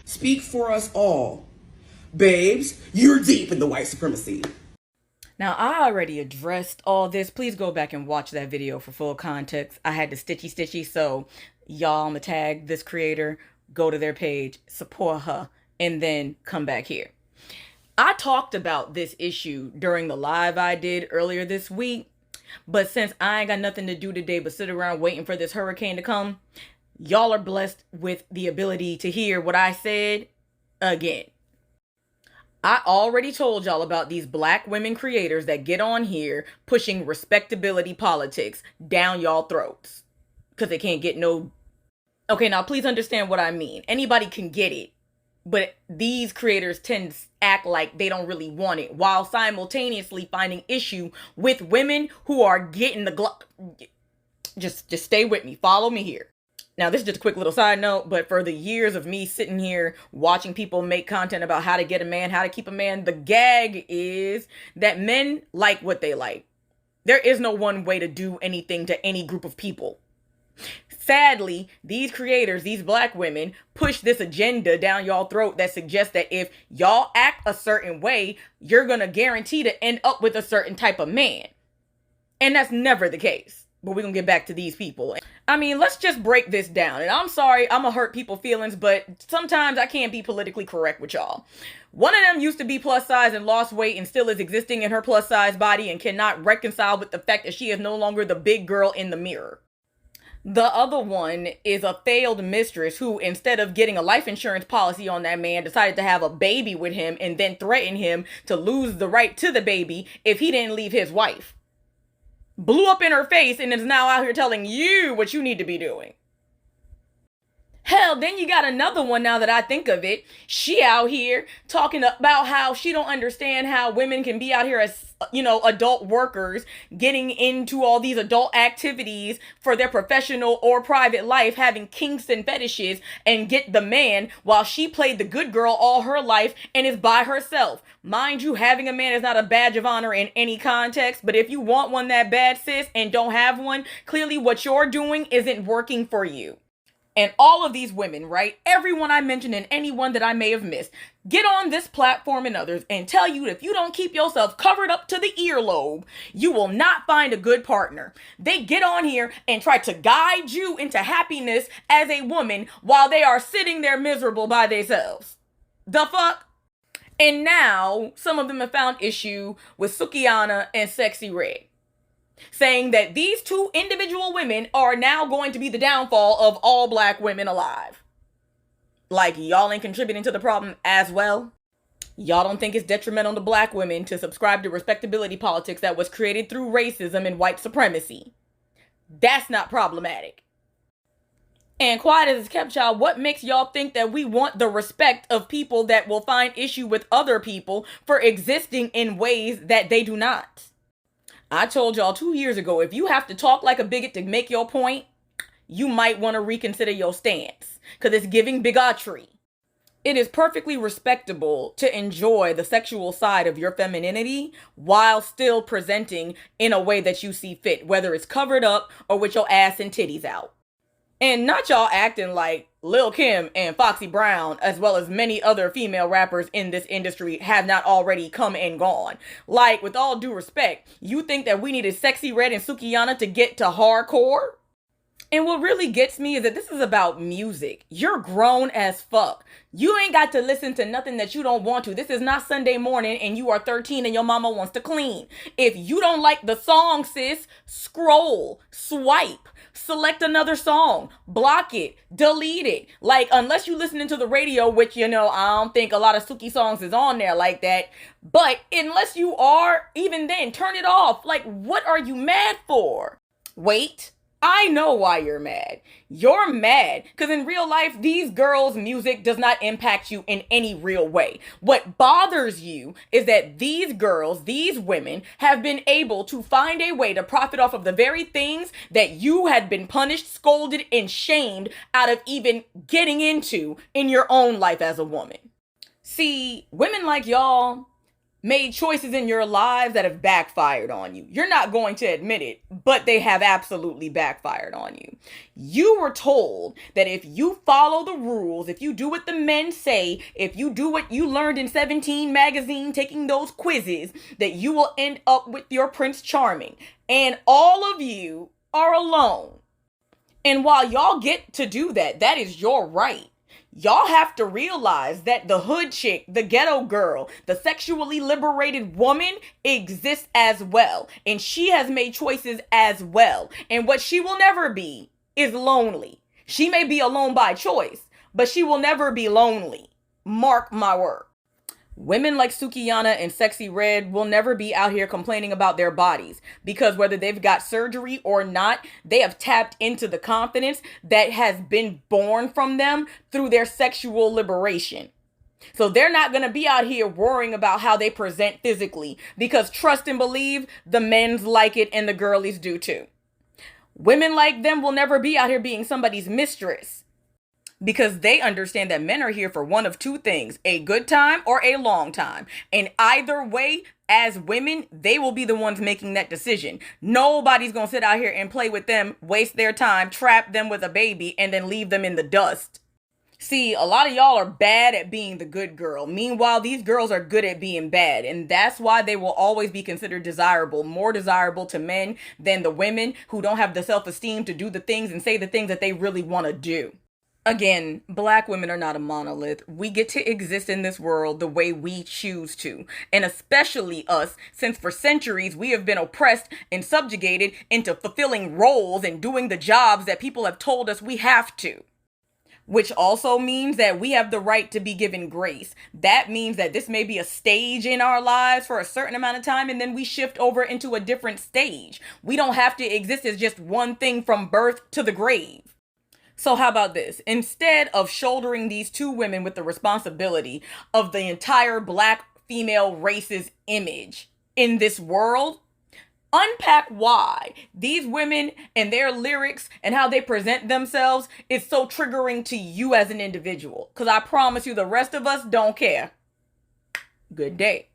Speak for us all. Babes, you're deep in the white supremacy. Now, I already addressed all this. Please go back and watch that video for full context. I had to stitchy, so y'all, I'ma tag this creator, go to their page, support her, and then come back here. I talked about this issue during the live I did earlier this week, but since I ain't got nothing to do today but sit around waiting for this hurricane to come, y'all are blessed with the ability to hear what I said again. I already told y'all about these black women creators that get on here pushing respectability politics down y'all throats because they can't get no... Okay, now please understand what I mean. Anybody can get it, but these creators tend to act like they don't really want it while simultaneously finding issue with women who are getting the just stay with me. Follow me here. Now, this is just a quick little side note, but for the years of me sitting here watching people make content about how to get a man, how to keep a man, the gag is that men like what they like. There is no one way to do anything to any group of people. Sadly, these creators, these black women, push this agenda down y'all throat that suggests that if y'all act a certain way, you're going to guarantee to end up with a certain type of man. And that's never the case. But we're going to get back to these people. I mean, let's just break this down. And I'm sorry, I'm going to hurt people's feelings, but sometimes I can't be politically correct with y'all. One of them used to be plus size and lost weight and still is existing in her plus size body and cannot reconcile with the fact that she is no longer the big girl in the mirror. The other one is a failed mistress who, instead of getting a life insurance policy on that man, decided to have a baby with him and then threaten him to lose the right to the baby if he didn't leave his wife. Blew up in her face and is now out here telling you what you need to be doing. Hell, then you got another one now that I think of it. She out here talking about how she don't understand how women can be out here as, adult workers, getting into all these adult activities for their professional or private life, having kinks and fetishes, and get the man while she played the good girl all her life and is by herself. Mind you, having a man is not a badge of honor in any context, but if you want one that bad, sis, and don't have one, clearly what you're doing isn't working for you. And all of these women, right? Everyone I mentioned and anyone that I may have missed, get on this platform and others and tell you if you don't keep yourself covered up to the earlobe, you will not find a good partner. They get on here and try to guide you into happiness as a woman while they are sitting there miserable by themselves. The fuck? And now some of them have found issue with Sukihana and Sexyy Red, saying that these two individual women are now going to be the downfall of all black women alive. Like, y'all ain't contributing to the problem as well? Y'all don't think it's detrimental to black women to subscribe to respectability politics that was created through racism and white supremacy? That's not problematic. And quiet as it's kept, y'all, what makes y'all think that we want the respect of people that will find issue with other people for existing in ways that they do not? I told y'all 2 years ago, if you have to talk like a bigot to make your point, you might want to reconsider your stance, because it's giving bigotry. It is perfectly respectable to enjoy the sexual side of your femininity while still presenting in a way that you see fit, whether it's covered up or with your ass and titties out. And not y'all acting like Lil' Kim and Foxy Brown, as well as many other female rappers in this industry, have not already come and gone. Like, with all due respect, you think that we needed Sexyy Red and Sukihana to get to hardcore? And what really gets me is that this is about music. You're grown as fuck. You ain't got to listen to nothing that you don't want to. This is not Sunday morning and you are 13 and your mama wants to clean. If you don't like the song, sis, scroll, swipe, select another song, block it, delete it. Like, unless you listening to the radio, which, I don't think a lot of Suki songs is on there like that. But unless you are, even then, turn it off. Like, what are you mad for? Wait. I know why you're mad. You're mad because in real life, these girls' music does not impact you in any real way. What bothers you is that these girls, these women, have been able to find a way to profit off of the very things that you had been punished, scolded, and shamed out of even getting into in your own life as a woman. See, women like y'all, made choices in your lives that have backfired on you. You're not going to admit it, but they have absolutely backfired on you. You were told that if you follow the rules, if you do what the men say, if you do what you learned in 17 magazine, taking those quizzes, that you will end up with your Prince Charming. And all of you are alone. And while y'all get to do that, that is your right. Y'all have to realize that the hood chick, the ghetto girl, the sexually liberated woman exists as well. And she has made choices as well. And what she will never be is lonely. She may be alone by choice, but she will never be lonely. Mark my word. Women like Sukihana and Sexy Red will never be out here complaining about their bodies, because whether they've got surgery or not, they have tapped into the confidence that has been born from them through their sexual liberation. So they're not going to be out here worrying about how they present physically, because trust and believe, the men's like it and the girlies do too. Women like them will never be out here being somebody's mistress, because they understand that men are here for one of two things: a good time or a long time. And either way, as women, they will be the ones making that decision. Nobody's going to sit out here and play with them, waste their time, trap them with a baby, and then leave them in the dust. See, a lot of y'all are bad at being the good girl. Meanwhile, these girls are good at being bad. And that's why they will always be considered desirable, more desirable to men than the women who don't have the self-esteem to do the things and say the things that they really want to do. Again, Black women are not a monolith. We get to exist in this world the way we choose to. And especially us, since for centuries we have been oppressed and subjugated into fulfilling roles and doing the jobs that people have told us we have to. Which also means that we have the right to be given grace. That means that this may be a stage in our lives for a certain amount of time, and then we shift over into a different stage. We don't have to exist as just one thing from birth to the grave. So how about this? Instead of shouldering these two women with the responsibility of the entire Black female race's image in this world, unpack why these women and their lyrics and how they present themselves is so triggering to you as an individual. Because I promise you, the rest of us don't care. Good day.